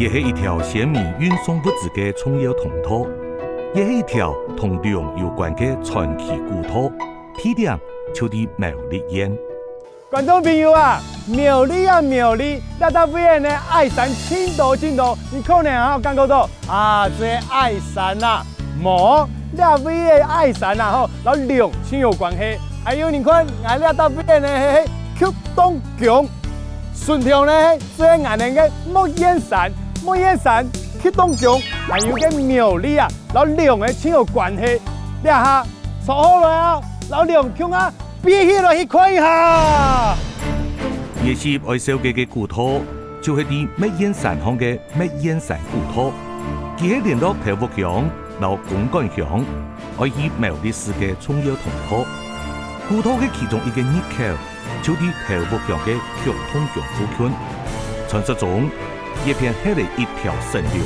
也是一条鲜明运送物资的重要通道，也是一条同梁有关的传奇古道。地点就在苗栗县。观众朋友啊，苗栗啊苗栗，那到尾呢爱山青岛，你可能还有感觉到啊，这爱山啊，无那尾的爱山啊吼，老梁亲有关系。还有你看，俺那到尾呢嘿，曲东强，顺条呢这俺那个莫烟山，曲东强，还有个苗栗啊，老梁的亲有关系。你下坐好了啊，老梁强啊！比起来去看一下，也是爱小街的古道，就是伫麦燕山乡的麦燕山古道，佢係連到頭福鄉、到公館鄉，愛去苗栗市嘅重要通道。古道嘅其中一個入口，就喺頭福鄉嘅曲通橋附近。傳說中，一片係嚟一條神流，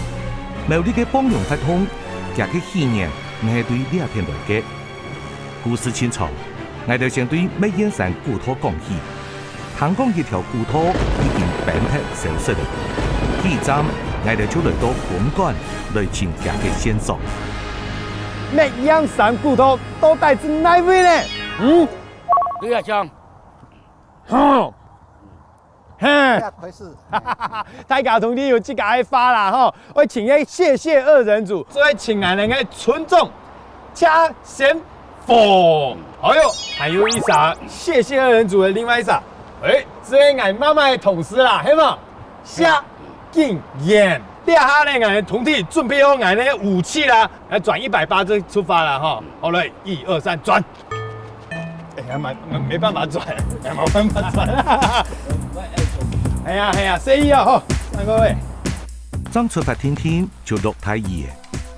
苗栗嘅幫陽發通，加嘅起源係對呢一片來嘅。故事清楚。我哋先對麥燕山古道講起，香港一條古道已經變得消失了。第一站，我哋就來到公館來尋家嘅線索。麥燕山古道到底是哪位呢？對啊，兄。回事。大家同你有這個愛發啦吼，我請個謝二人組，所以請俺那個群眾加先否。哎呦，还有一啥？谢二人组的另外一啥？这是俺妈妈的同事啦，系嘛？夏敬燕，第二下呢，俺同体准备好俺那武器啦，来转180就出发了哈。好嘞，1、2、3，转。没办法转，没办法转。哎呀，生意啊吼，各位。剛出發天就落太熱，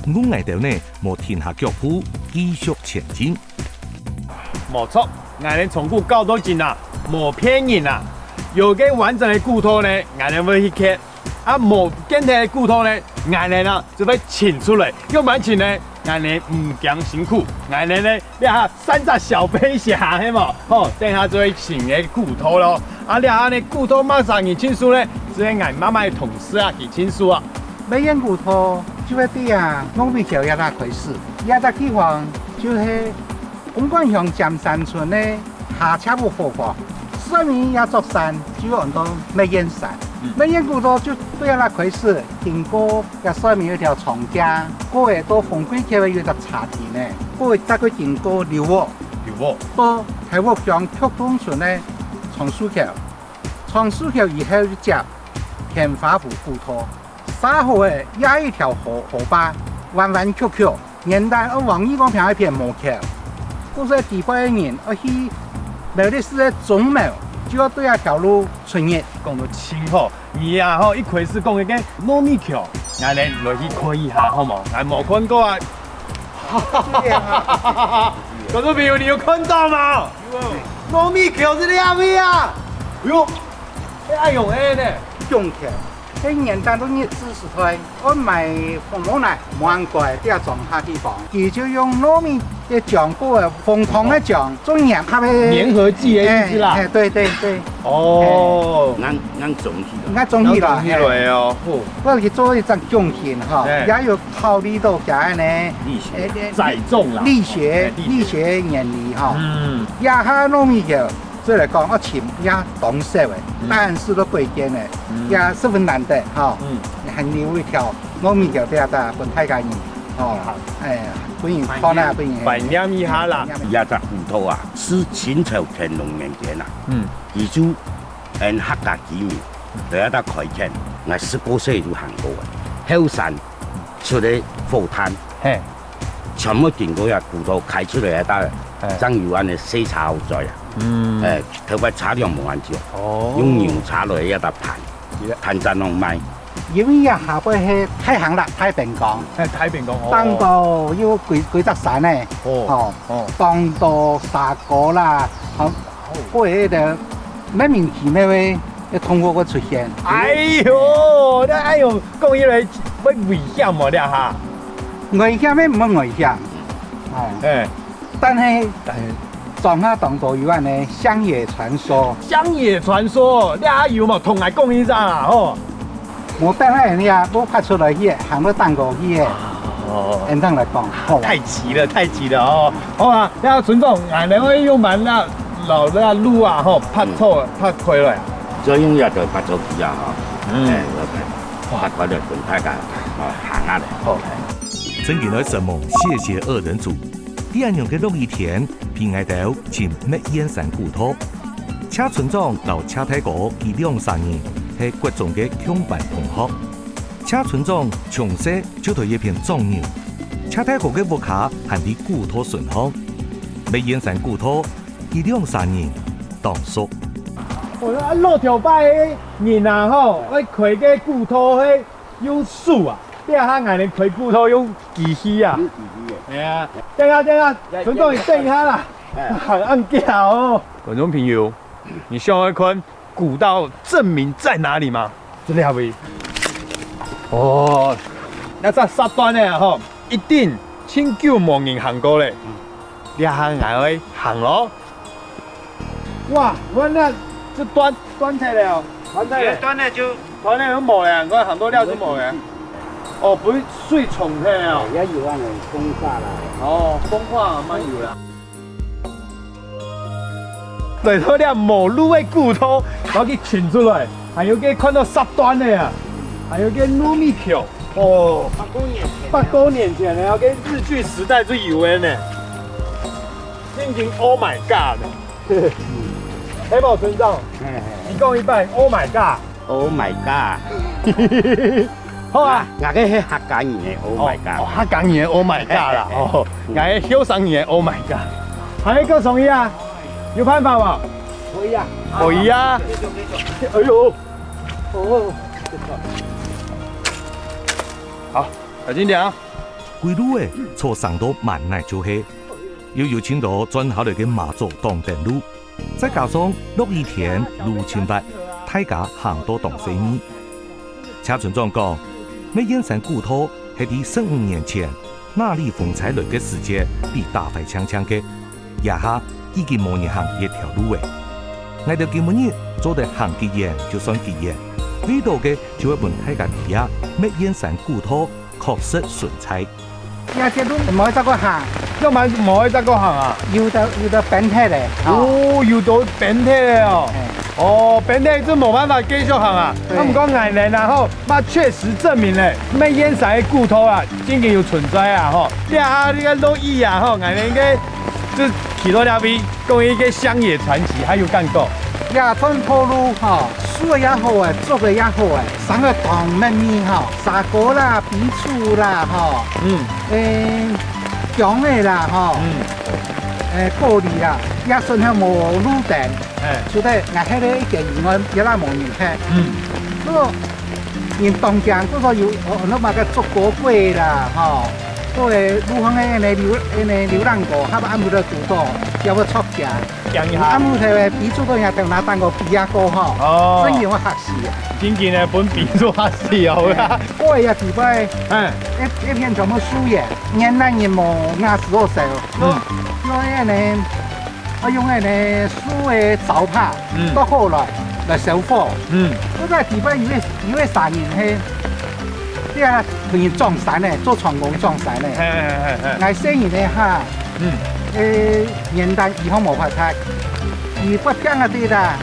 我捱到呢冇停下腳步，繼續前進。冇錯，俺哋從古到到今啊，冇騙人啊。有個完整的古道呢，俺哋會去看；啊，冇簡單的古道呢，俺哋呢就會請出來。要唔請呢，俺哋唔驚辛苦，俺哋呢你下3隻小飛俠，係冇？好，等下就會請個古道咯。啊，你下呢古道馬上去簽書呢，只係俺媽媽的同事啊去簽書啊。麥燕古道就係啲啊，農民橋一笪開始，一笪地方就係。公館鄉尖山村呢，下車部火化，上面一座山就按到麥燕山。麥燕古道就對那開始，經過一上面有條長江，過嚟到紅桂橋有條茶田呢，過嚟再過經過寮屋，到太福鄉曲東村呢，松樹橋以後就接田花湖古道，沙河誒也一條河壩，彎彎曲曲，現代往一個片一片木橋。嗰些地方嘅人，我去苗栗市嘅中苗，就要對一條路出入。講到清楚，而啊吼，一開始講嘅糯米橋，我哋落去看一下，好冇？我冇看過啊。觀眾朋友，你有看到嗎？糯米橋是哪位啊？哎呦，愛用呢？中橋，喺年代都日治時代，我買紅毛奶、芒果啲啊種下地方，佢就用糯米。嘅醬嗰個紅糖嘅醬，中鹽合嘅粘合劑嘅意思啦。對。哦，啱種起，啱種起啦。哦。我去做一張種片哈，也有考慮到嘅呢，栽種啦，力學原理哈。也下糯米橋，所以嚟講我前也懂識嘅，但是都貴見嘅，也十分難得哈。很牛一條糯米橋，對啊，本太家人。哦，不然看啦，不然。百年以下啦。一隻古道啊，是清朝乾隆年間啊。而就客家居民第一笪開墾，我19歲就行過嘅。後山出嚟火炭，全部經過一古道開出嚟一笪張油灣嘅西茶後仔啊。頭髮茶量冇按照，用牛茶來一笪炭鎮浪賣。因為下邊係太行啦，太平港，當到要幾隻山呢？當到沙果啦，嗰啲就咩名氣咩位，要通過個出現。哎呦，講起來會危險喎，你下。危險咩？唔係危險，但係撞下當到有呢鄉野傳說。鄉野傳說，你下有冇同我講一下啦？吼。无等下人呀，无拍出来去，行到蛋糕去的，哦，应当来讲，好太急了，太急了哦。好啊，那村长，俺两位用蛮那老那路啊，吼，拍错拍开了。所以也就拍咗幾啊嗯拍開就同大家行下嚟。好。真見到什麼謝謝二人組，第二樣嘅陸一田偏愛到前乜燕山古土，車村長留車太哥佢2-3年係國中嘅強班同學，車村長從細就對一片壯牛，車太哥嘅屋卡係啲古土順行，乜燕山古土佢2-3年當熟。我說路條擺嘅人啊吼，我開嘅骨頭迄有樹啊，底下眼哋開骨頭有機器啊。係啊，等下，村長你等一下啦，很按腳哦。觀眾朋友，你想要看古道證明在哪裡嗎？這裡位。哦，那這沙段咧吼，一定千9萬人行過咧，你下眼去行咯。哇，我那。就端起來哦，端起來。端咧就端咧都冇咧，我很多料都冇咧。哦，不是水沖起來哦。也有啊，風沙啦。哦，風化慢有啦。最多啲無路嘅骨頭，攞佢請出來，還有嘅看到沙端嘅啊，還有嘅糯米條。哦，8多年前咧，有嘅日據時代最有嘅呢。已經 Oh my God 黑寶村長，一共一半 ，Oh my God！Oh my god！ 好啊，我嘅係客家人嘅 Oh my god！ 客家人嘅 Oh my God 啦，哦，我嘅後生人嘅 Oh my God！ 還有一個什麼啊？有辦法嗎？可以啊，可以啊！哎呦，哦，好，小心點啊！歸路誒，坐上到萬奈就係，又有請到轉下來嘅馬祖當登路。再加上陸一田路清白，大家行到當西面。車村長講，乜燕山古土係啲15年前那里風采來嘅時節，啲大快槍槍嘅，也下已經冇人行一條路嘅。我哋今日做得行幾遠就算幾遠，呢度嘅就會問大家睇下乜燕山古土確實順采。呀，這路唔可以得個行。要買唔可以得個行啊？有得變態咧。哦，有到變態咧哦。哦，變態就冇辦法繼續行啊。咁唔講眼人，然後嘛確實證明咧，乜燕山嘅骨頭啊，真嘅有存在啊！吼，你下呢個路易啊，吼，眼人嘅就去到那邊講一個鄉野傳奇，還有干過。呀，屯埔路吼，樹也好誒，做嘅也好誒，三個當乜咪吼，沙果啦、皮醋啦，吼，薑嘅啦，吼，高麗啦，也算係無路電，所以我喺呢一件我一拉無人睇，嗰個人當江嗰個有那麼個做果粿啦，吼，嗰個路行嘅流浪狗，他們按唔到肚多，要不出價。啱冇睇比做到人定拿蛋糕比亞高吼，所以我嚇死啊！真正嘅本比做嚇死哦！我也地擺，一片全部樹葉，年難人冇壓死我手。用嗰啲樹嘅糟粕，到後來燒火。嗰個地擺以為殺人係，啲啊同人撞散咧，做船工撞散咧，嗌死人咧嚇。年代以後冇法睇，而不聽嗰啲啦，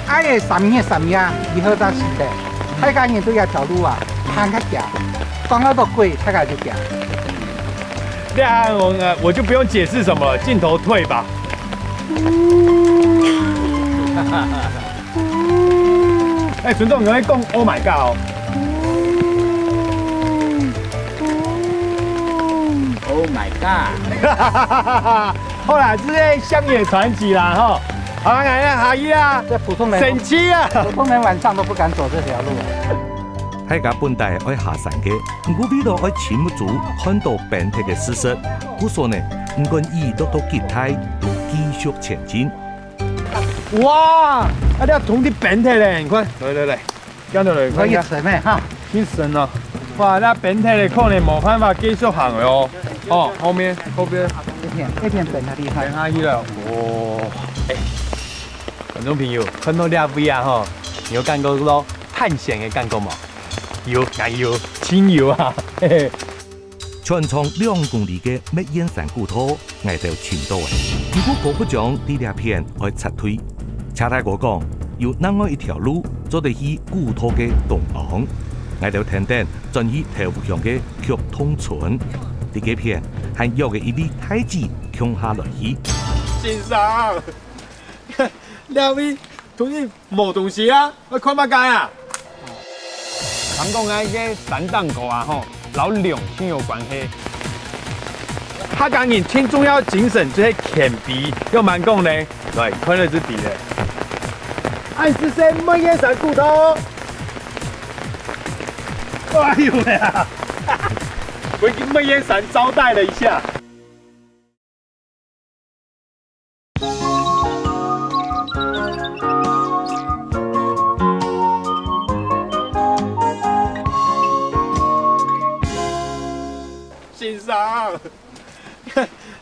嗌什麼，以後都是的。大家人都有條路啊，行得行，當嗰個貴，大家就行。這樣我就不用解釋什麼了，鏡頭退吧。哎，村長，你喺講 Oh my God 哦。Oh my god！ 好啦，這是鄉野傳奇啦，吼。好，俺阿姨啊，這普通人神奇啊！普通人晚上都不敢走這條路。大家本地愛下山嘅，唔過為咗愛潛不住看到變態嘅事實，故所呢唔管意都結態，繼續前進。哇！啊，你同啲變態咧，你看，來，跟住嚟，可以食咩哈？挺神啊！哇，那變態咧可能冇辦法繼續行嘅哦。哦，後邊一片本太厲害。阿姨啦，哇！觀眾朋友，看到呢位啊，吼，有幹過咯探險嘅幹過冇？油加油，清油啊！嘿嘿。全长2公里嘅密烟山古土，挨到青岛嘅。如果国不将呢两片爱撤退，车太哥讲有另外一条路做得去古土嘅东岸，挨到天顶转去头北向嘅曲通村。呢几片还约嘅一位太子穷下来去。先生，两位同志冇东西啊，我看乜解啊？咱讲嘅个散蛋狗啊，吼。老两性有关系，他讲你听重要精神就是舔鼻，要蛮讲呢，对，看了之底的。爱是谁？莫烟山骨头。哎呦呀！我给莫烟山招待了一下。先生，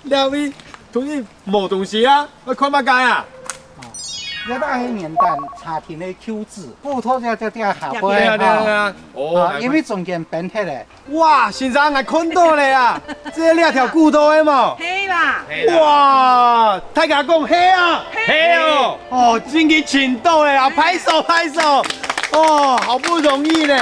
两位同志冇东西啊，我看乜解啊？一大迄年代茶田的 Q 字，骨头就掉下对杯啊对啊对啊，哦，因为中间变黑嘞。哇，先生我看到了啊，这两条骨头的嘛。黑啦，哇，太甲讲黑啊，黑哦，哦，真去青岛嘞啊，拍手拍手，哦，好不容易呢。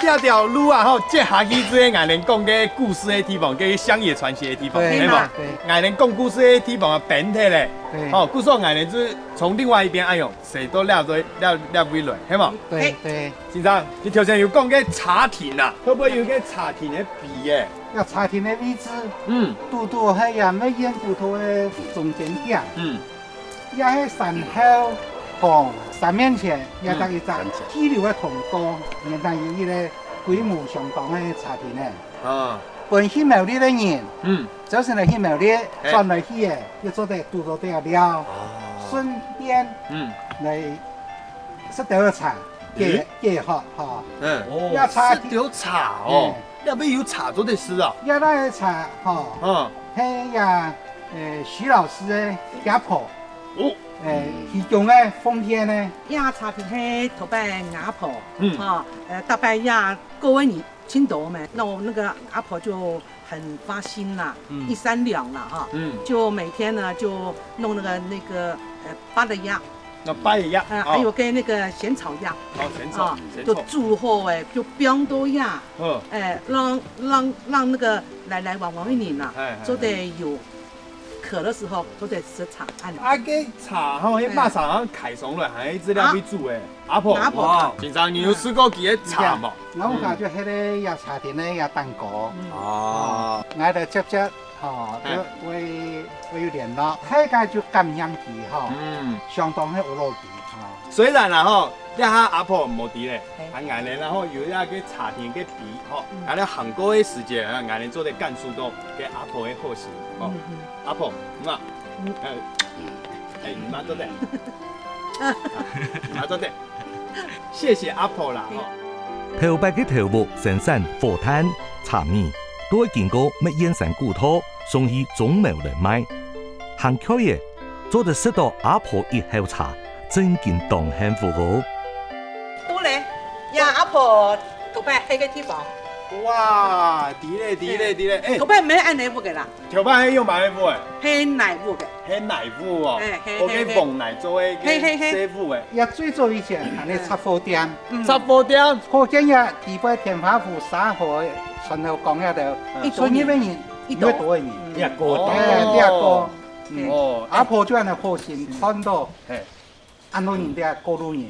这条路啊，吼，接下去这个俺们讲嘅故事的地方，跟乡野传奇的地方，对吗？对，俺们讲故事的地方啊，变体嘞。对，哦，故说俺们就是从另外一边，哎呦，谁都了对了不落，系嘛？对对，先生，你头先有讲嘅茶田啊，会不会有个茶田的鼻嘅？要茶田的位置，嗯拄喺呀咩烟骨头的中间点，嗯，也喺山后旁山面前也得一只支流的通道，年代有呢个规模相当的茶田咧。啊，本去苗栗的人，嗯，就是来去苗栗转来去的，要做得拄到得了，顺便来食到茶，结合哈。哦，要茶是有茶哦，那边有茶做的事啊，也那茶哈，迄呀，徐老师的家婆，哦，提供的奉献呢，亚茶片係頭擺阿婆，大伯亞各位你青島嘛，那個阿婆就很發心啦，一三兩啦哈，就每天呢就弄那個八的鴨，那八一鸭，還有跟那個鹹草鴨，哦，咸草，就煮好就冰多鴨，讓那個來往的人呐，就得有。渴的時候都得食茶。啊，個茶吼，迄馬上開上來，還資料去煮誒。阿婆，哇，先生，你有試過佢嘅茶冇？我看就迄個也茶田咧也蛋糕。哦，我哋接會聯絡，睇下就感應佢吼，相當係有邏輯。雖然啦吼，一下阿婆冇啲咧，啊眼咧，然後有一個茶田嘅鼻吼，啊咧韓國嘅時節，啊眼咧做啲甘肅到嘅阿婆嘅好事，哦，阿婆，嘛，你媽做的，你媽做的，謝謝阿婆啦，頭擺嘅頭目生產火炭、茶米，都會經過乜煙山古土送去中牟嚟賣，行巧嘢做得識到阿婆一口茶。真件當幸福好。都咧，呀阿婆頭擺喺個地方。哇，啲咧，誒，頭擺唔係按奶糊嘅啦。頭擺係用咩糊嘅？係奶糊嘅。係奶糊哦，我嘅鳳奶做嘅師傅嘅。也最早以前係咧雜貨店，雜貨店，貨店也地擺天花湖沙河，順後講一度，所以呢邊人越多人，一個，第二個，哦，阿婆就係那好心看到。安老人哋過老人，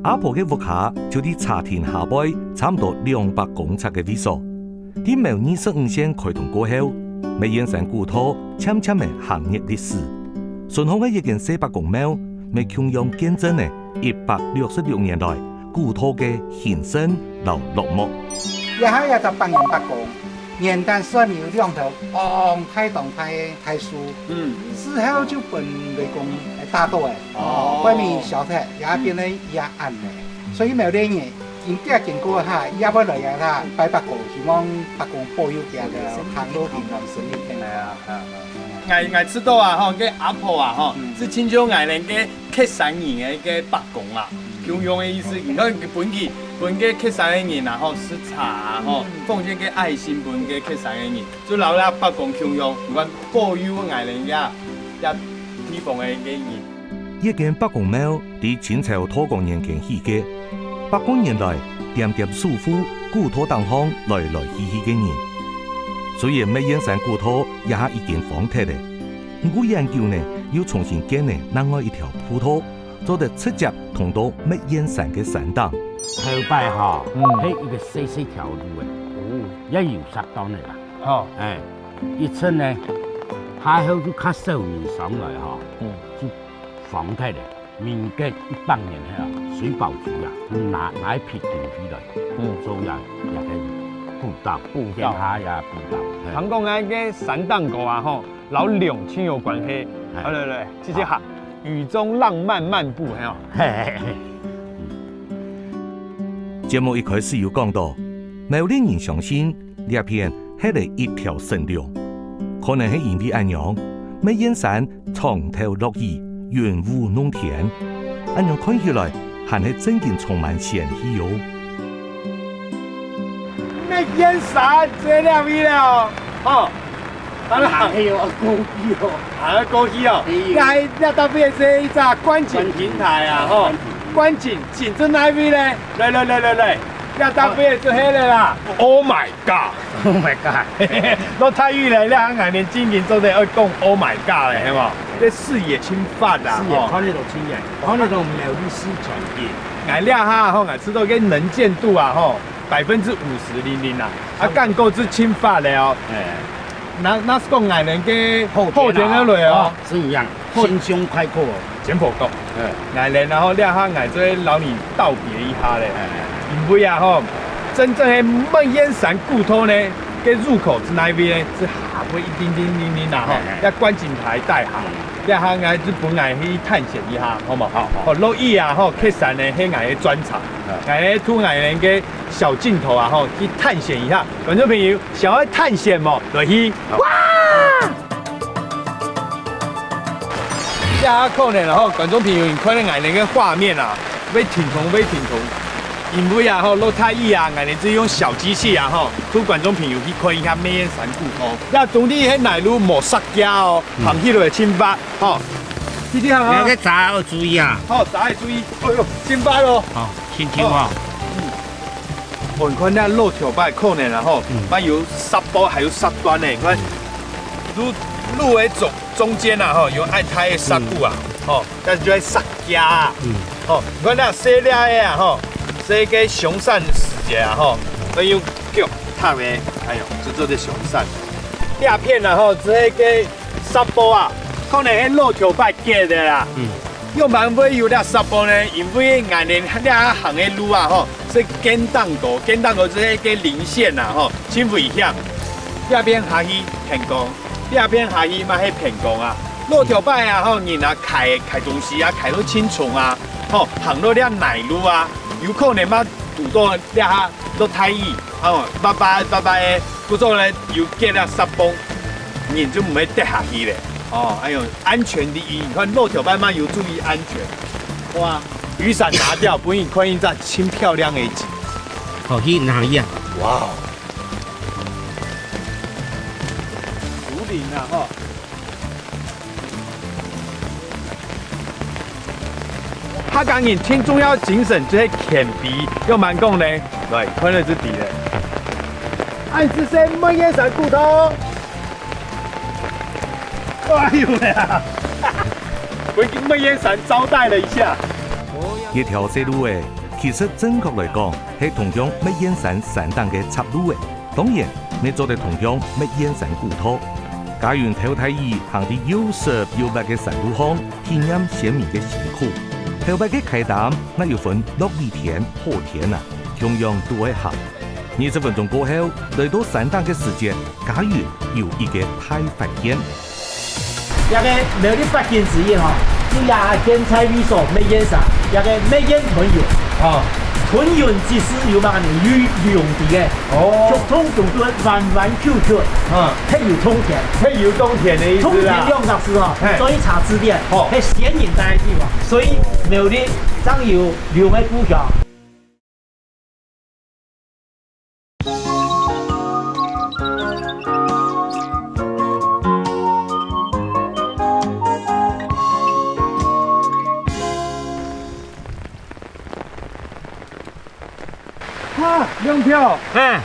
阿婆嘅屋下就啲茶田下擺差唔多200公尺嘅位數。啲苗25線開通過後，乜煙山古土悄悄嘅行業歷史。順後嘅一件400公畝，咪共用見證呢166年代古土嘅興盛同落寞。一下也就百年百工。年代上面有兩頭太動太樹，之後就本雷公大多誒，外面小鐵也變得也暗嘅，所以苗栗人經過下，也不來呀啦，拜白果，希望白公保佑佢嘅行路平安順利平安。我知道啊，吼，個阿婆啊，吼，是親像我哋嘅客山人嘅白公啊，用嘅意思，你看佢本地分给客山的人，然后吃茶啊，吼，奉献给爱心分给客山的人，就留了北港乡乡，有关保佑爱人也提防的给人。一间北港庙伫清朝土光年间起嘅，北港年来点点束缚古土当方来来去去嘅人。虽然美燕山古土也係已經荒脫咧，不過研究呢要重新建立另外一條鋪頭，做得直接通到美燕山嘅山頂。頭擺吼，係一個細細條路嘅，也有適當嘅啦。好，一出呢，下後就較少年上來吼，就荒脫咧。民國100年後，水保局啊，拿一批土起來，做也係步道，天下也步道。聽講啊，個山頂歌啊，吼，老兩千有關係。來，這些哈，雨中浪漫漫步，係哦。節目一開始有講到，某啲人相信呢片係嚟一條神龍，可能係因為咁樣，美燕山長頭落雨，雲霧濃天，咁樣看起來還係真正充滿仙氣喲。美燕山這兩位了，哦，當然還有高機哦，還有高機哦，來特別是一個觀景平台啊，吼，觀景景在哪位呢？來，要特別是迄個啦 ，Oh my God，Oh my God， 落太雨咧，兩眼連經營做得要講 Oh my God 咧，係冇？這視野侵犯啦，視野看得到親眼，看得到苗栗市全景。俺俩哈吼，俺知道個能見度啊吼，50%啊，啊干夠之侵犯了哦。那是講俺人嘅後天嗰類哦，是一樣，心胸開闊，柬埔寨。俺人然後俩哈俺這老你道別一下咧，因為啊吼，真正嘅美燕山古土呢，嘅入口之那邊呢，是下坡一丁丁啦吼，要觀景台帶下。咧下俺就本來去探險一下，好冇？好。哦，落雨啊，吼，客山呢，係俺嘅專長，俺嘅突俺人嘅小鏡頭啊，吼，去探險一下。觀眾朋友想要探險冇？就去。哇！下可能然後觀眾朋友，你看到俺人嘅畫面啊，要停圖。因為啊，吼落太雨啊，俺哋只用小機器啊，吼，俾觀眾朋友去看一下美燕山古土。那當地喺內陸冇石架哦，行起來清白，吼。呢啲係嘛？你查要注意啊！好，大家注意。哎呦，清白咯。好，輕輕啊。哦，你看那路條擺可能啊，吼，擺有沙包，還有沙端呢。你看，路嘅中間啊，吼，有愛睇嘅沙布啊，吼，但是就係石架啊。哦，你看那細粒嘅啊，吼。這個熊山世界啊，吼，都有腳踏的，哎呦，就做啲熊山。葉片啊，吼，這個沙包啊，可能係路條擺結的啦。又蠻會有啲沙包呢，因為俺哋啲行嘅路啊，吼，是簡單過這個零線啊，吼，真危險。葉片下去偏光，葉片下去嘛係偏光啊。路條擺啊，吼，人啊開東西啊，開到清楚啊，吼，行到啲內路啊。有可能嘛，堵到咧下落太雨，哦，拜拜的，嗰種咧又結了沙崩，人就唔會跌下去咧。哦，哎呦，安全第一，你看路條擺嘛要注意安全。哇，雨傘拿掉，本影看一張真漂亮的景。好，去哪裡啊？哇，竹林啊，吼。他講人聽重要精神就係鉛筆，又蠻講咧，對，看到支筆咧。俺是誰？美燕山古土。哎呦呀！為美燕山招待了一下。一條細路誒，其實正確來講係通向美燕山山頂嘅插路誒。當然，你做得通向美燕山古土。假如頭太雨行啲又濕又白嘅山路上，體驗鮮明嘅辛苦。頭擺嘅開膽，那要分落雨天、好天啊，同樣都會行。20分鐘過後，來到山頂嘅時節，假如有一個大發現。一個苗栗發現之一吼，就也建材美所美燕山，一個美燕屯園。哦，屯園即是有乜嘢用地嘅？哦，交通總督彎彎曲曲，它有通田，它有通田的意思啦。通田用法是吼，所以查字典，係顯影在地方，所以苗栗上有6位股票。票，嗯，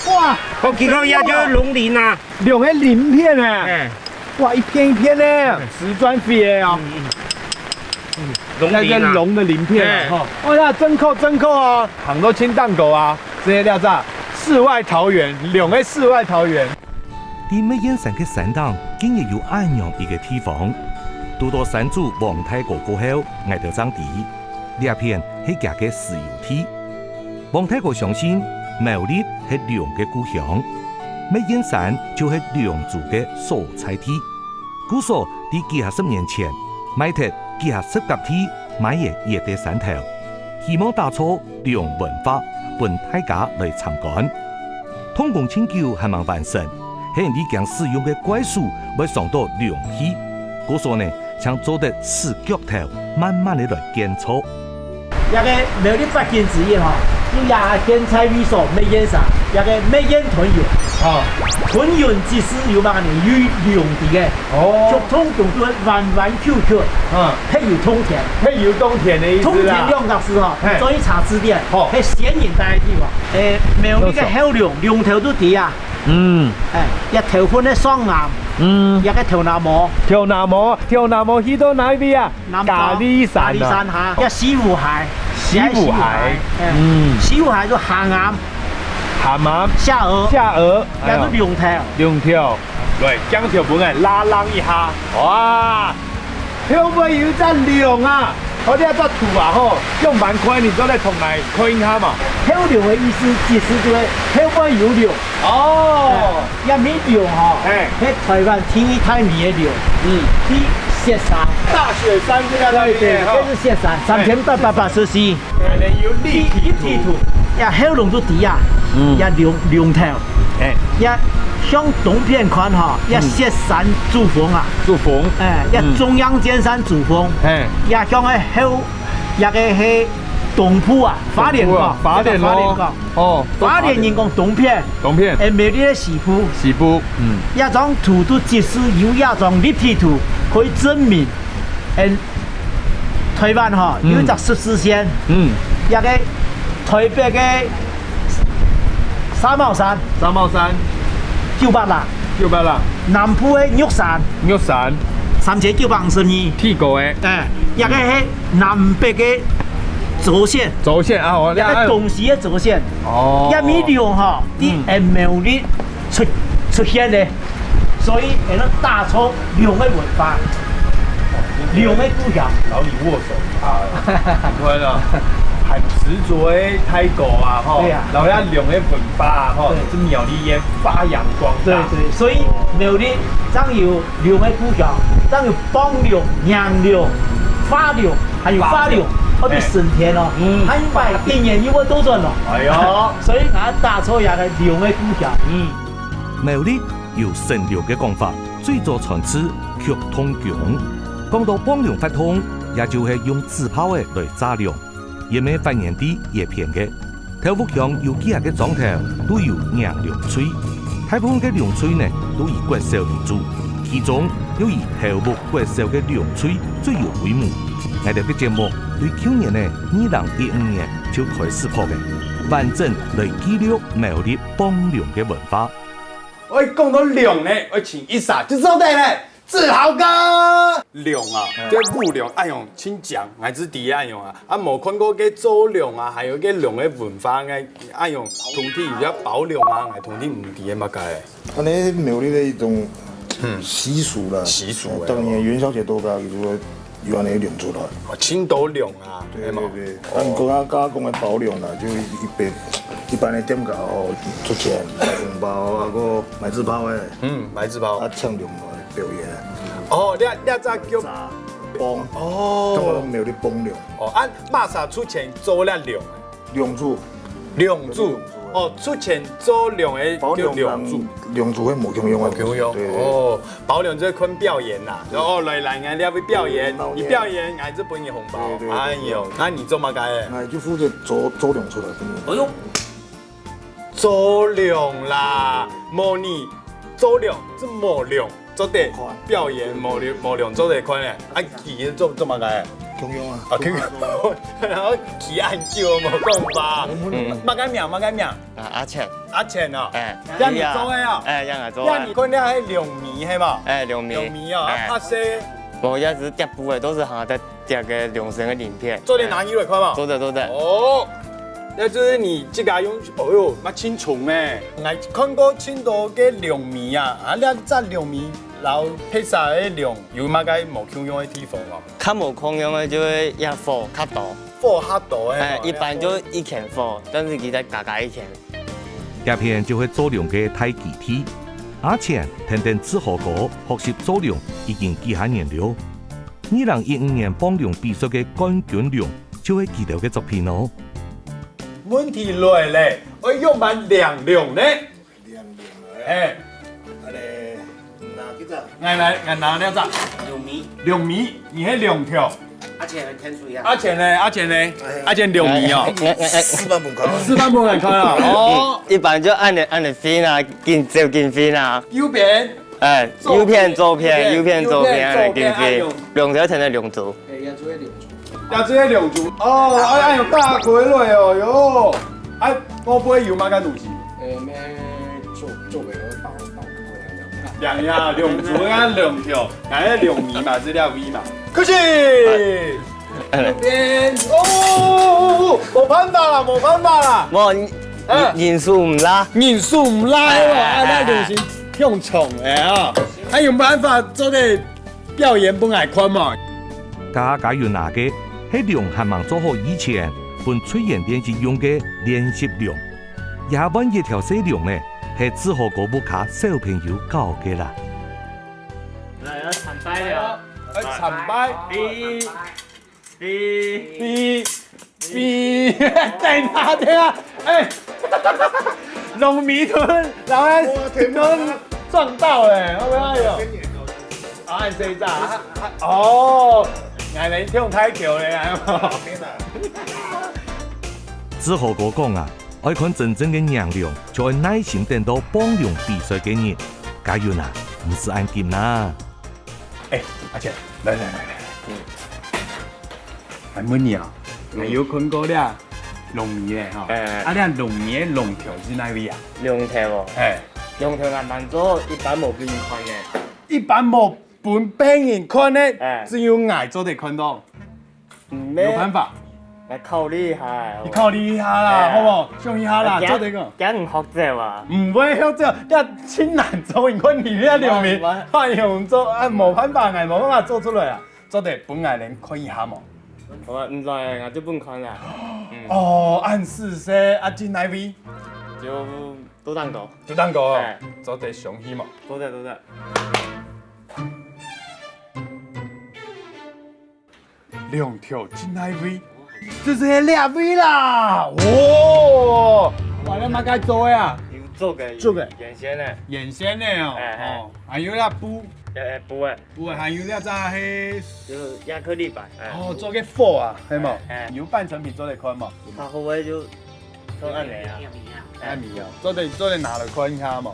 哇，我记讲也叫龙鳞啊，两个鳞片呢，嗯，哇，一片一片呢，瓷砖片啊，那个龙的鳞片啊，哈，哦呀，真扣啊，杭州清淡狗啊，这些料咋？世外桃源，两个世外桃源。伫美燕山嘅山顶，竟然有安样一个地方。拄到山主王太国过后，挨到长地，呢片係佢嘅豉油地。王太國相信苗栗係龍嘅故鄉，美燕山就係龍族嘅所在地。故所喺幾十年前買得幾十甲地買嘅野地山頭，希望打造龍文化，本大家來參觀。通共清久係蠻完成，係人哋將使用嘅怪樹會上到龍氣。故所呢，將做得四腳頭，慢慢地來建造。一個苗栗八景之一吼，有也建材味所美燕山，一個美燕屯園。哦，屯園即是有乜嘢有用地嘅，交通用到彎彎曲曲，配有通田，配有冬田的意思啦。通田兩個字吼，所以查字典，係顯然大嘅地方。苗栗嘅後龍頭都地啊。一條款嘅雙岩，一個條南模，跳南模去到哪邊啊？咖喱山下，一西湖海，西湖海，西湖海就下岩，下鵝，也都龍頭，對，將條本嚟拉啷一下，哇！會唔會有一隻龍啊？我哋一隻圖啊，吼，用蠻快，你都嚟同嚟看一下嘛。後龍嘅意思，即是就係後邊有龍。哦，一米龍吼，喺台灣天太米嘅龍，喺雪山，大雪山這個對，這是雪山，3884，有立體圖，一後龍都地啊，一龍頭，一向東邊看吼，一雪山主峰啊，一中央尖山主峰，一向喺後，一個係東埔啊，花蓮港，哦，花蓮人講東片，苗栗嘅西部，一張圖都即使有一張立體圖可以證明，台灣吼有一隻14線，一個台北嘅三毛山，900啦，南部嘅玉山，3952，鐵過嘅，一個係南北嘅軸線啊，我一個東西嘅軸線，一米龍吼，啲苗栗出現嘅，所以係咯打造龍嘅文化，龍嘅故鄉。找你握手啊，你看啊，很執着的泰國啊，吼，然後一龍嘅文化啊，吼，是苗栗也發揚光大。對，所以苗栗真有龍嘅故鄉，真有幫龍、娘龍、花龍，還有花龍。我哋神田哦，100年有冇多轉咯？哎呦，所以我打造一個龍嘅故鄉。苗栗有神龍嘅講法，最早傳自曲通強。講到幫龍發通，也就係用紙炮嘅來炸龍，也未發現啲葉片嘅。頭屋上有幾下嘅裝頭都有娘龍錘，大部分嘅龍錘呢都以骨燒為主，其中有以頭目骨燒嘅龍錘最有規模。我哋嘅節目對去年呢2015年就開始拍嘅，完整來記錄苗栗幫龍嘅文化。我講到龍呢，我請一撒就收得咧，志豪哥。龍啊，這舞龍愛用請講，我知第一愛用啊。啊，冇看過嘅做龍啊，還有嘅龍嘅文化嘅愛用，同啲而家保龍啊，我同啲唔啲嘅乜解？安尼苗栗的一種習俗啦，當年元宵節都噶，如果有安尼龍出來。哦，青島龍啊，對。按國家加工嘅保龍啦，就一般的店家哦出錢買紅包啊，個買紙包嘅。買紙包。啊，唱龍來表演。哦，你咋叫？幫。哦。做苗栗幫龍。哦，按馬啥出錢做咧龍？龍柱。哦，出錢做龍嘅叫龍柱。龍柱係冇強用啊。強用。哦，保龍即係坤表演啦。哦，來，我哋要表演，你表演，我就俾你紅包。哎呦，那你做乜嘅？我就負責做龍出來。哎呦，做龍啦，模擬做龍，即模龍做得表演模龍做得快咧。啊，佢做乜嘅？中央啊。哦，听过，然后起案叫无讲吧？马干苗，阿钱，阿钱哦，哎，让你做的哦，哎，让我做让你看了迄凉面系嘛？哎，凉面，凉面哦，啊拍摄我也是叠布的，都是行在叠个凉生的鳞片。做点拿鱼来看嘛？做的。哦，那就是你这个用，哦哟，蛮清楚诶。我看过青岛嘅凉面啊，啊，你只凉面，然后配啥嘅凉，有乜嘅无共用嘅地方哦？较无空用的就会压火较大，火较大诶。哎，一般就一片火，但是其他加一片。这片就会做凉嘅太具体。阿钱天天吃火锅，学习做凉已經幾下年了。2015年幫涼比賽嘅冠軍涼就係佢哋嘅作品哦。問題來咧，我用滿涼涼咧。哎，我拿了咋？涼面，你係涼條。阿錢咧，阿錢涼面哦。4班門口。 4班冇人看啊。哦。一般就按你片啊，近片啊。右邊。哎，右片左片，右片左片，按近片。兩條成日兩組。要這些涼珠。哦，哎呦，大鬼嘞哦喲。哎，我不會有乜嘅東西。咩做個倒涼呀，涼珠啊，涼條，係涼面嘛，這條味嘛。可惜。邊哦，冇辦法啦。冇人數唔拉，人數唔拉喎，那就是向重嘅啊，還有辦法做啲表演本來看嘛。假要拿嘅係涼還忙做好以前，本吹演電視用嘅練習涼，也揾一條細涼呢，係之後嗰部卡小朋友教嘅啦。來要參拜了。參拜，在哪的啊？哎，龍迷屯，然後屯撞到哎，會唔會有？啊，誰咋？哦，原來跳太橋咧，之後我講啊，愛看真正嘅娘涼，就愛耐心等到幫涼比賽嘅日，加油啦，唔是按金啦。哎，阿姐，來，還問你啊，我有看過咧，龍迷咧哈，啊，你龍迷嘅龍條是哪位啊？兩條喎，哎，兩條硬慢做，一般冇俾人看嘅。一般冇本病人看咧，只有我做得看到，有辦法。來考慮下，你考慮一下啦，好唔好？上一下啦，做得個。驚唔學啫嘛？唔會學這，你真難做，你看你呢兩面，看用做，啊冇辦法，冇辦法做出來啊，做得本藝人看一下冇。我唔知，我就本看啦。哦，暗示說啊，真來位，就都當過，就當個，做得上去嘛。都得。兩條真來位。就是兩位啦，哇！哇，你乜嘢做呀？做嘅，原先咧，原先咧哦，還有啦布，布嘅，還有啦咋係，就是亞克力板，哦，做個貨啊，係冇？有半成品做嚟看冇？它後尾就做按嚟啊，按米啊，做嚟拿嚟看下冇？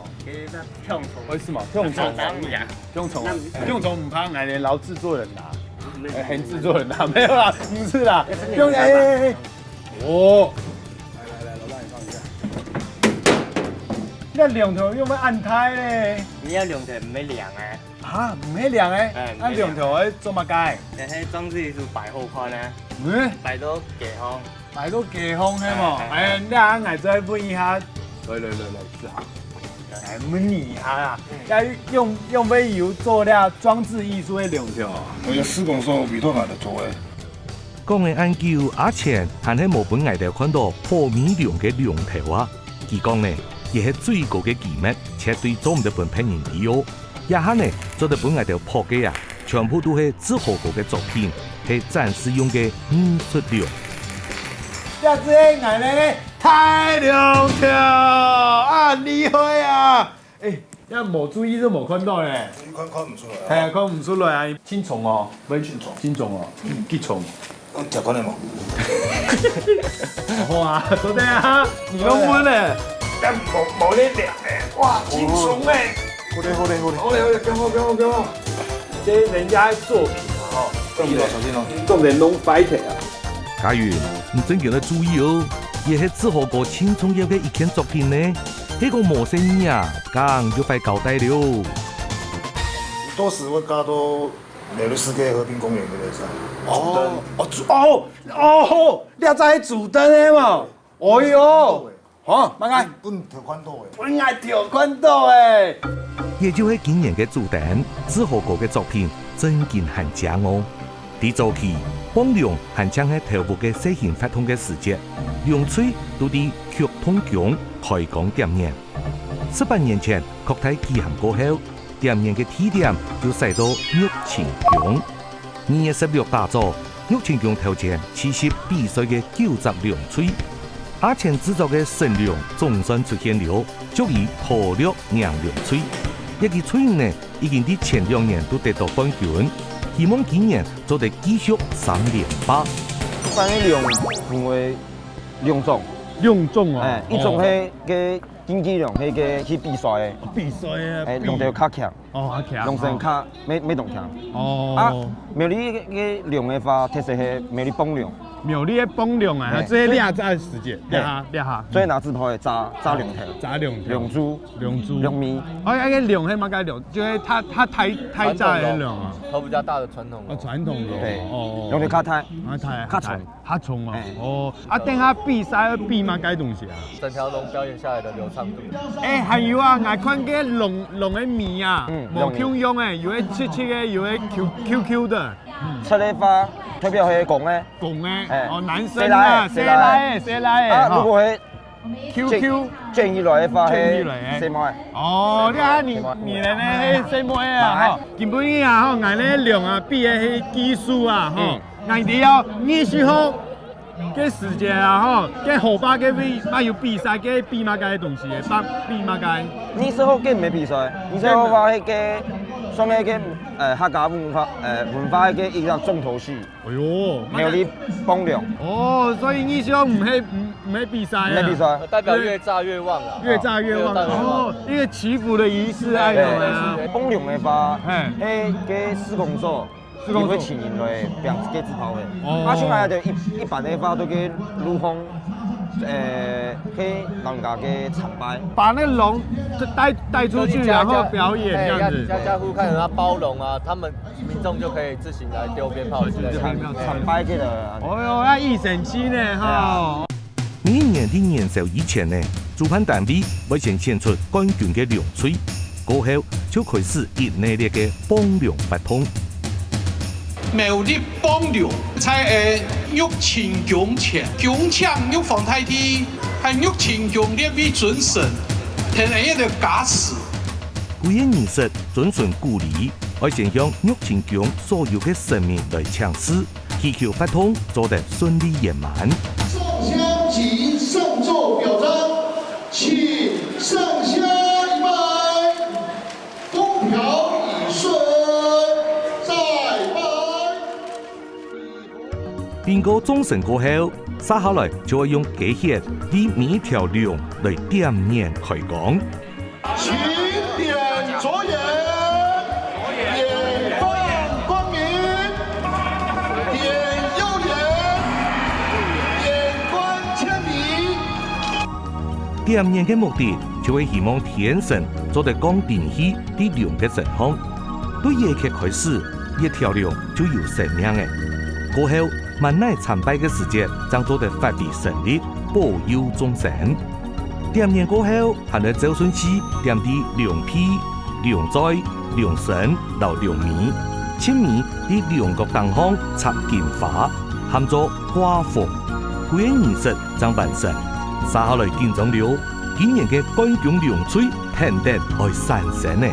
跳蟲，為什麼？跳蟲唔怕嗌你勞製作人拿。很製作人啦，沒有啦，不是啦，用哦，來，老大你放一下。那兩條用咩按胎咧？你要兩條唔係涼嘅。啊，唔係涼嘅，啊兩條喺做乜解？誒，裝置是擺好看咧，擺到幾空，擺到幾空係冇？誒，你啊，我再問一下，來，試下。哎，問你下啦，要用咩油做了裝置藝術的兩條？我有施工所委託我嚟做嘅。講嘅研究阿錢，還係冇本藝哋看到破米涼嘅涼條啊。佢講呢，亦係最高嘅機密，且對做唔到本聘人啲哦。一下呢，做到本藝條破嘅啊，全部都係之後個嘅作品，係暫時用嘅藝術涼。這隻藝呢？太兩條啊，厲害啊！誒，要冇注意都冇看到咧。看唔出來。係啊，看唔出來啊，青蟲哦，唔係青蟲哦，結蟲。我食過你冇？好啊，做得啊，你都悶咧。冇呢條嘅，哇，青蟲誒！好嘞，幾好。這人家作品啊，哦。重点拢 fight 啊！假如你真叫你注意哦，也是志豪哥轻重要嘅一件作品呢。呢個陌生人啊，講就快交代了。多時我加到苗栗世界和平公園嗰度先。你知係主燈嘅嘛？哦喲，嚇，乜嘢？本條寬道嘅。本係條寬道嘅。也就係今年嘅主燈，志豪哥嘅作品真見很正哦。啲早期，幫梁還將喺頭部嘅細型發通嘅時節，梁翠都啲劇通獎開講點年。18年前國體舉行過後，點年嘅起點就使到玉清宮。2月16打造玉清宮頭前70比賽嘅90梁翠，阿前製作嘅神梁總算出現了，足以破略讓梁翠。一個翠呢，已經喺前2年都得到冠軍。希望今年做得繼續3連霸。關於因為兩種啊，一種係嘅競技量，係嘅去比賽嘅。比賽啊！兩條較強，兩身較沒同強。苗栗嘅量嘅話，特色係苗栗崩量。苗栗嘅崩量啊，這些兩隻時間，兩下。所以拿支炮係炸兩條，兩株，兩米。那個量係乜嘢量？就是它太炸嘅量啊。它比較大的傳統。傳統的。對。用嚟較太重啊。等下比賽比乜嘢東西啊？整條龍表演下來的流暢度。還有啊，我看個龍嘅米啊，冇強用誒，有啲切嘅，有啲 QQ 的。出嚟話代表係公嘅。男生啊，誰來的？如果係 QQ 建議來嘅話係細妹。你睇你咧係細妹啊，根本啊，我咧量啊，比嘅係技術啊，我哋要20號嘅時間啊，嘅後巴嘅有比賽嘅比乜嘅東西嘅，比乜嘅？20號嘅唔係比賽，20號話係嘅。上面嘅客家文化嘅一個重頭戲。哎呦，苗栗崩量。所以20號唔係比賽啊。唔係比賽，代表越炸越旺啊。越炸越旺。一個祈福的儀式啊。崩量嘅話，係嘅施工所，佢會請人來表示嘅自炮嘅。現在就一般嘅話都嘅陸豐。去老人家嘅參拜，把那龍帶出去，然後表演這樣子。家戶看人家包龍啊，他們民眾就可以自行來丟鞭炮，參拜嘅啦。要一神期呢哈。每年的年宵以前呢，主辦單位會先選出冠軍嘅梁翠，過後就開始一系列嘅幫梁發通。苗栗幫梁在玉清宮前，宮牆玉皇太帝和玉清宮列為尊神，天然的假使。古嘢儀式遵循古禮，愛先向玉清宮所有嘅神明來請示，祈求發通做得順利圓滿。上香及上奏表彰，請上香一拜，風調雨順。邊個眾神過後，接下來就會用機械以每一條龍來點燃開講。請點左眼，點光明；點右眼，眼觀千里。點燃嘅目的就係希望天神做得降定起啲龍嘅神康，對夜劇開始，一條龍就有生命嘅。過後，萬乃參拜嘅時節，將做得發揮神力，保佑眾神。點燃過後，還來走順序點啲龍皮、龍災、龍神、到龍尾，前面啲龍角燈項插金花，喊作花鳳。佢嘅儀式將完成，接下來見證了今年嘅冠軍梁翠肯定愛產生呢。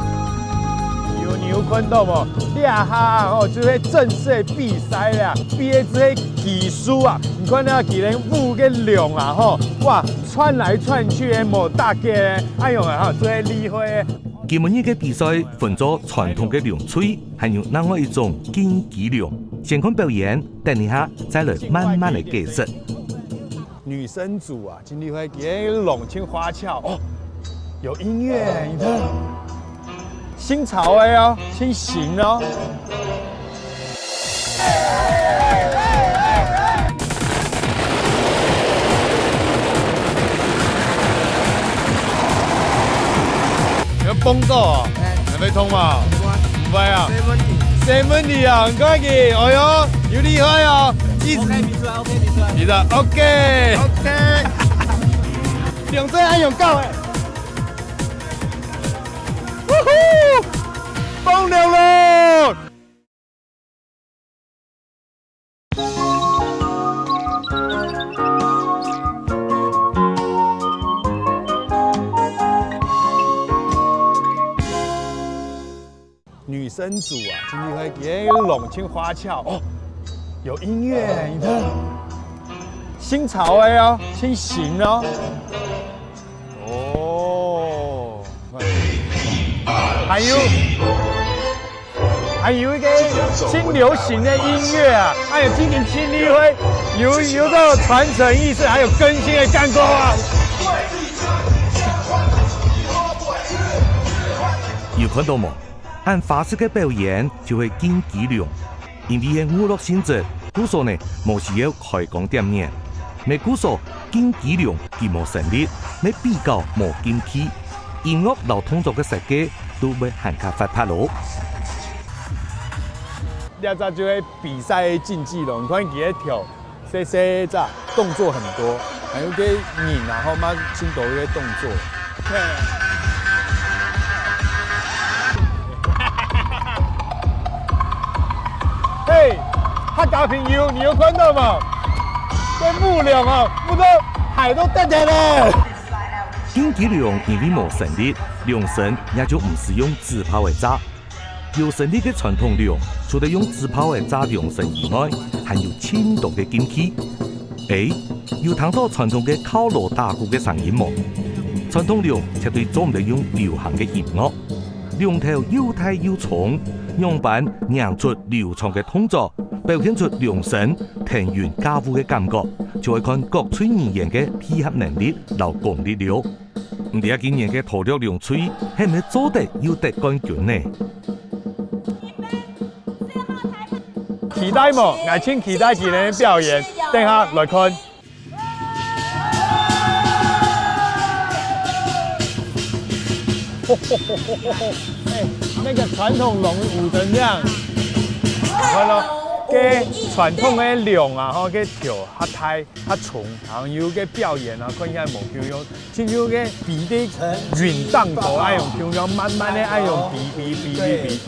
你有看到無？兩下就係正式比賽啦，比嘅這些技術啊，你看那幾人舞嘅量啊，哇，穿來穿去嘅冇大嘅，哎呦最厲害。今日嘅比賽分咗傳統嘅梁翠，還有另外一種競技梁。先看表演，等一下再來慢慢嚟解釋。女生組啊，今天會給龍青花俏哦，有音樂，你睇。新潮的哦，新型哦。崩到啊，要通嘛？唔会啊，没问题啊，很快去，哎呦，有厉害哦！OK， 比出来 ，OK， 比出来。比的 ，OK， 两只还用够诶！呜呼，崩了喽！女生组啊，今天会也有龙青花俏哦，有音乐，你看，新潮的哦，新型哦，哦，还有一个新流行的音乐啊，还有今年青绿会有这种传承意识，还有更新的干锅啊。有看到冇？按法式嘅表演就會見伎倆，因為係娛樂性質，故所呢冇需要開講點嘢。咪故所見伎倆佢冇成立，咪比較冇劍氣，音樂同動作嘅設計都會很加發拍咯。呢隻就係比賽競技咯，你看佢喺跳，細隻動作很多，還有啲擰然後嘛輕抖嘅動作。嘿，客家朋友，你有看到嗎？在木梁啊，不過海都跌起來。見伎倆因為冇成立，兩神也就唔使用紙炮嘅炸。有成立嘅傳統倆，除了用紙炮嘅炸兩神以外，還有輕度嘅劍氣。有聽到傳統嘅敲鑼打鼓嘅聲音冇？傳統倆絕對做唔到用流行嘅音樂，兩頭又大又重。樣板釀出流暢嘅動作，表現出兩神庭園家務嘅感覺，就會看各村人員嘅配合能力同功力了。唔知今年嘅土六兩村係咪做得有得冠軍呢？期待冇，我請期待今年嘅表演，等下來看。那個傳統龍舞成這樣，看咯，嘅傳統嘅龍啊，吼，嘅跳較大較重，然後有嘅表演啊，看起來冇咁樣，親像嘅比啲雲蕩頭愛用咁樣，慢慢嘅愛用比。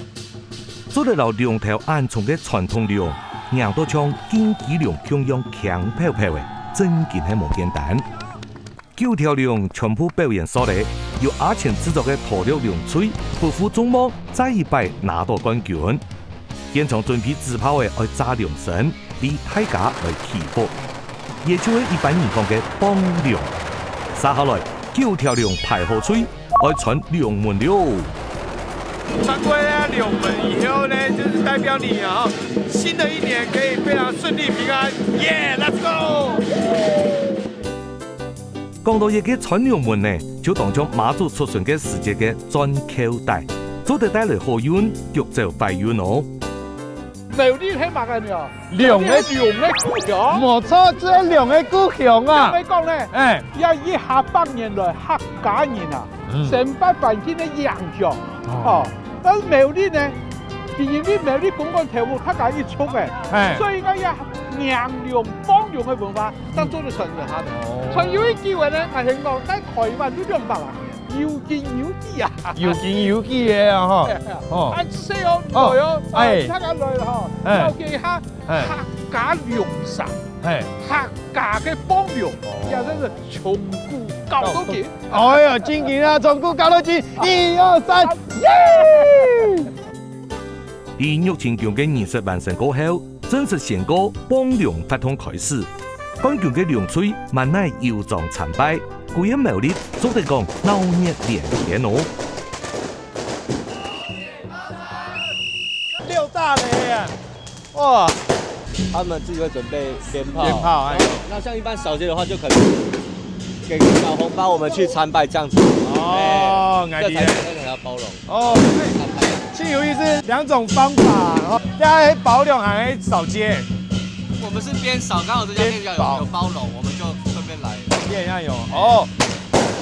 做得到兩條暗重嘅傳統龍，讓到像見伎倆咁樣強飄飄嘅，真件係冇簡單。9條龍全部表演所嚟，由阿前製作嘅土六龍吹不負眾望，再一擺拿到冠軍。現場準備紙炮嘅愛炸龍神，俾大家來祈福，也就係一般人講嘅幫龍。接下來9條龍排好吹，愛傳龍門了。傳過呢龍門以後呢，就是代表你啊，新的一年可以非常順利平安。Yeah，let's go！講到一個傳龍門呢，就當作馬祖出巡嘅時節嘅鑽口袋，做得帶來好運，腳走快運哦。苗栗係乜嘅苗？龍嘅故鄉，冇錯，即係龍嘅故鄉啊！點解講咧？一下百年來客家人啊，成百萬天嘅洋將，咁苗栗呢，因為苗栗公幹頭客家一出嘅，所以我要娘龍幫龍嘅文化當做嚟傳承下嘅。傳有啲機會咧，係聽講喺台灣都兩百啊，有見有記啊，有見有記嘅啊，嗬。按細哦，來哦，客家來嗬，尤其下客家龍神，客家嘅幫龍，又真係從古教到今。哎呀，真勁啊！從古教到今，1、2、3，耶！連玉清強嘅儀式完成過後，正式宣告幫龍發通開始。冠軍嘅龍吹萬乃腰壯殘敗，故因苗栗做得講鬧熱連天哦。6大雷啊！哇！他們自己會準備鞭炮。鞭炮，那像一般小節的話，就可能給個小紅包，我們去參拜這樣子。哦，這才要包容。哦，慶有意思，2種方法，一係包容，還是掃街。我們是邊掃，剛好這家店有包容，我們就順便來。店要有哦，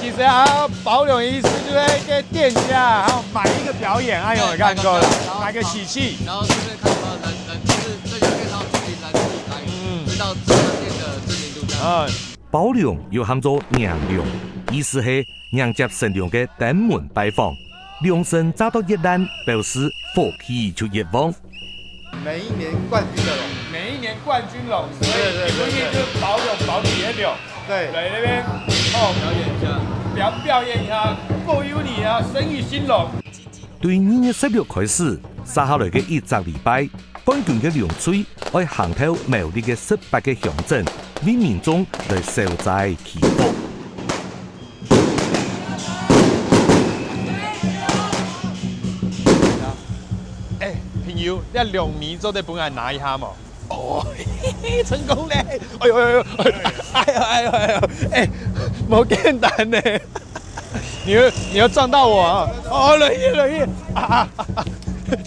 其实还要保留意思，就是给店家还有买一个表演，哎呦，你看够了，买个喜气。然后顺便看有没有人，就是这个店到居民人气来知道这个店的知名度这样。保良又喊做娘良，意思是迎接神良嘅登门拜访。良辰找到一单，表示福气就热旺。每一年冠军的龙，每一年冠军龙，所以对你们也就是保良保底也有。对，来那边表演一下，表演一下，保佑你啊，生意兴隆。对2月16開始，接下來嘅一個禮拜，冠軍嘅龍吹會行透苗栗嘅18個鄉鎮，為民眾來消災祈福。朋友，你2米做啲本嚟拿一下嘛？哦，嘿嘿，成功咧！哎呦哎呦哎呦哎呦哎，冇簡單咧！你又撞到我啊！哦，冷意啊！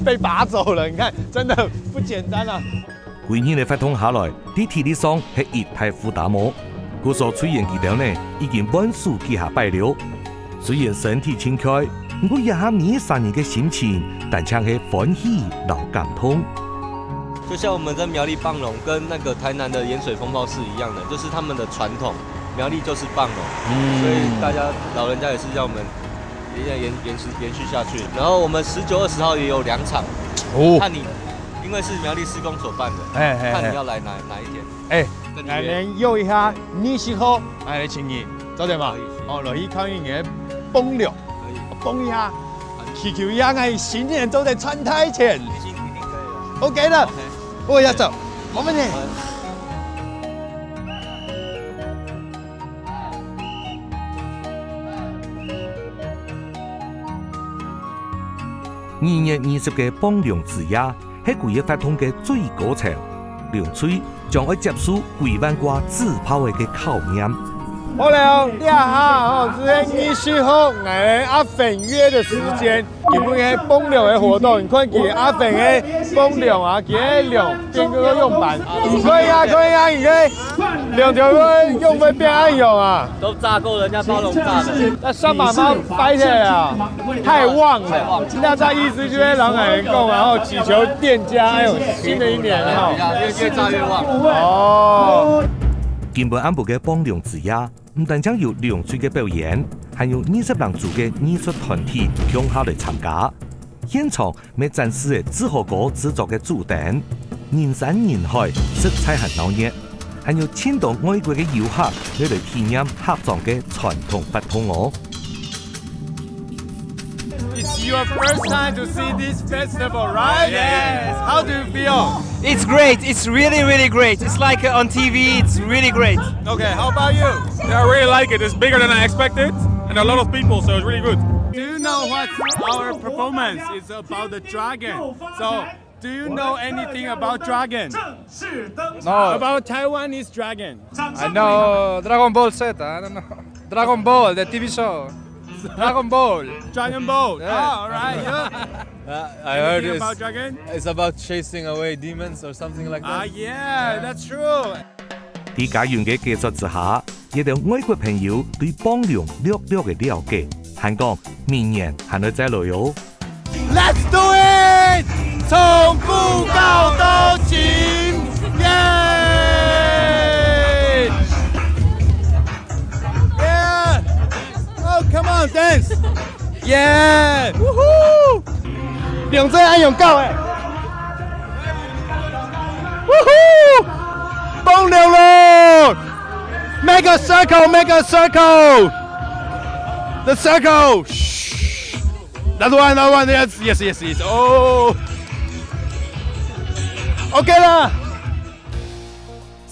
被拔走了，你看，真的不簡單啊！幾年嘅發通下來，啲體力上係一派負擔喎。故所出現幾條呢，已經萬數記下敗了。雖然身體輕快，不過一下面3年嘅心情，但卻係歡喜到感動。就像我们在苗栗棒龙跟那个台南的盐水风暴是一样的，就是他们的传统，苗栗就是棒龙，所以大家老人家也是让我们延续下去。然后我们19、20号也有2场，看你，因为是苗栗施工所办的，看你要来哪一天。来年又一下20號，嚟請你，走點嘛？哦，落去看一年崩了，崩一下，祈求一下係新年都在穿台前。OK 的。我要走，我们呢2月20嘅幫良之夜，係貴嘅發通嘅最高潮。梁翠將會接受幾萬掛自拋嘅考驗。好了，你好，这是20號我阿粉約的時間，基本嘅幫良嘅活動，你看佢阿粉嘅幫良啊，佢嘅良變嗰個用板，可以啊，你可以2條個用會變暗用啊，都炸夠人家包龍炸的，那上把毛掰起來啊，太旺了，那這意思就是讓人講，然後祈求店家，哎呦，新的一年哈，越炸越旺。哦。根本安部嘅幫良之夜，唔單止有梁翠嘅表演，還有20人組嘅藝術團體向下嚟參加。現場咪展示嘅自豪哥製作嘅主燈，人山人海，色彩很鬧熱，還有千多外國嘅遊客嚟體驗客莊嘅傳統法通哦。It's your first time to see this festival, right? Yes. How do you feel? It's great. It's really, really great. It's like on TV. It's really great. Okay, how about you? Yeah, I really like it. It's bigger than I expected, and a lot of people, so it's really good. Do you know what our performance is about the dragon? So, do you know anything about dragon? No. About Taiwanese dragon? I know Dragon Ball Z. I don't know. Dragon Ball, the TV show. Dragon Ball. Dragon Ball. Yeah. Oh, all right. I heard about dragon? It's about chasing away demons or something like that. Yeah, that's true. 喺家園嘅技術之下，亦讓外國朋友對幫良略嘅了解，還講明年還會再來哦。Let's do it！ 從不告都行，耶！ Come on, dance! Yeah! Woohoo! 兩隻眼用夠誒 ！Woohoo! 幫良咯 ！Make a circle, make a circle! The circle! Shh! That one, that one, yes, yes, yes, yes. Oh! OK 啦！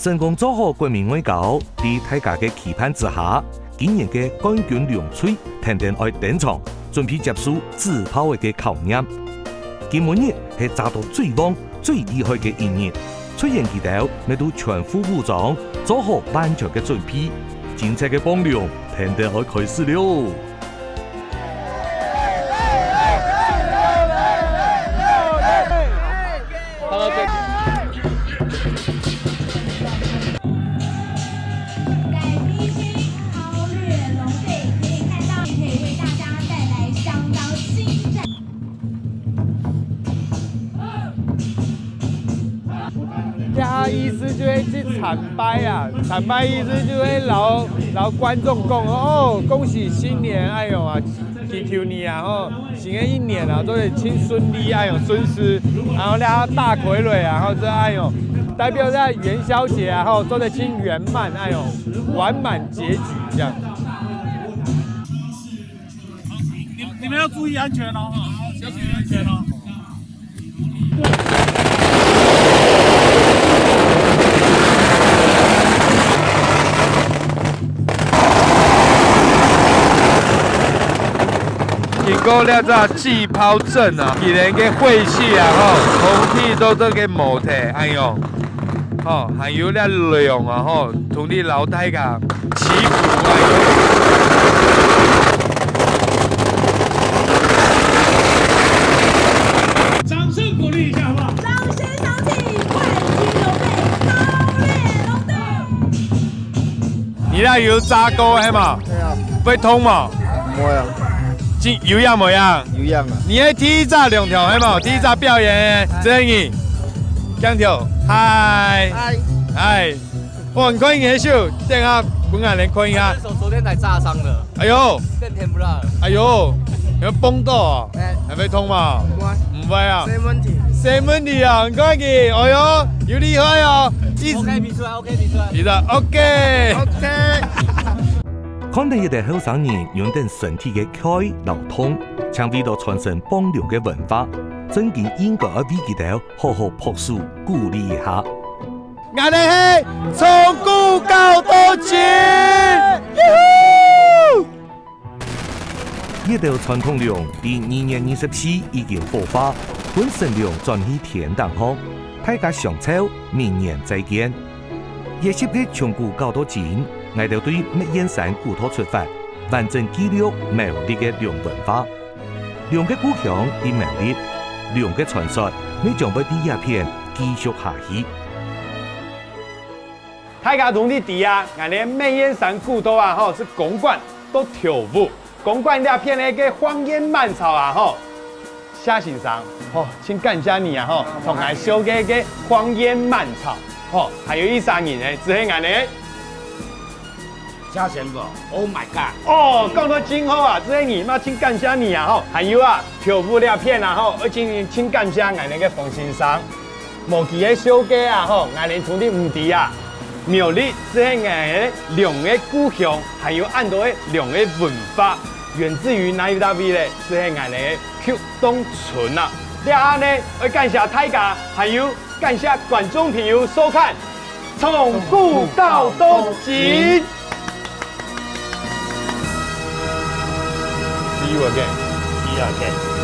成功做好國民外交，喺大家嘅期盼之下。今年嘅冠軍梁翠天天愛登場，準備接受自拋嘅考驗。今日係炸到最旺、最厲害嘅一日，出現期到你都全副武裝，做好漫長嘅準備。精彩嘅幫良天天愛開始了。他意思就会去参拜啊，参拜意思就会劳观众讲哦，恭喜新年，哎呦啊，祈求你啊，吼，新的一年啊，都会亲顺利，哎呦顺时，然后俩大傀儡啊，然后这哎呦，代表在元宵节啊，吼，都得亲圆满，哎呦，完满结局这样。你们要注意安全哦，要注意安全哦。经过了这气泡阵啊，今年个晦气啊，吼，空气都这个模特，哎呦，吼，还有了量啊，吼，同你老大个起伏啊，掌声鼓励一下好不好？掌声响起，快击有备，刀猎龙灯。你那油炸锅系嘛？对啊。会通嘛？没有。有样没样？有样啊！你喺第一扎两条系冇？第一扎表演，这你，两条，嗨，嗨，哇，你看你手，等下本眼人看一下。手昨天才炸伤的。哎呦，更甜不辣。哎呦，有崩到啊？还会痛嘛？唔会啊？没问题。没问题啊！你看佢，哎呦，有厉害哦！OK， 比出来 ，OK， 比出来。比的 OK。看到一代后生人用等身体嘅開流通，將為到傳承幫糧嘅文化，真件應該要為佢哋好好朴樹鼓勵一下。我哋係從古到到今，一道傳統糧第2月24已經火化，本身糧轉去天堂後，大家相湊，明年再見。也是嘅從古到到今。我哋對乜燕山古土出發，完整記錄苗栗嘅糧文化、糧嘅故鄉與苗栗、糧嘅傳說，你將會第二篇繼續下去。大家同你睇啊，我哋乜燕山古土啊，吼是公館都跳舞，公館兩片咧嘅荒煙蔓草啊，吼，謝先生，吼，請感謝你啊，吼，同我修嘅荒煙蔓草，吼，還有一三年咧，只係我哋。嘉誠哥 ，Oh my God！ 哦，講到真好啊，這是你嘛，請感謝你啊吼，還有啊，跳舞兩片啊吼，而且請感謝我哋嘅馮先生，無記嘅小雞啊吼，我哋同啲唔知啊，苗栗這係我哋糧嘅故鄉，還有按到嘅糧嘅文化，源自於哪一大位咧？這係我哋嘅曲東村啊。兩呢，我感謝大家，還有感謝觀眾朋友收看，從古到今。See you again.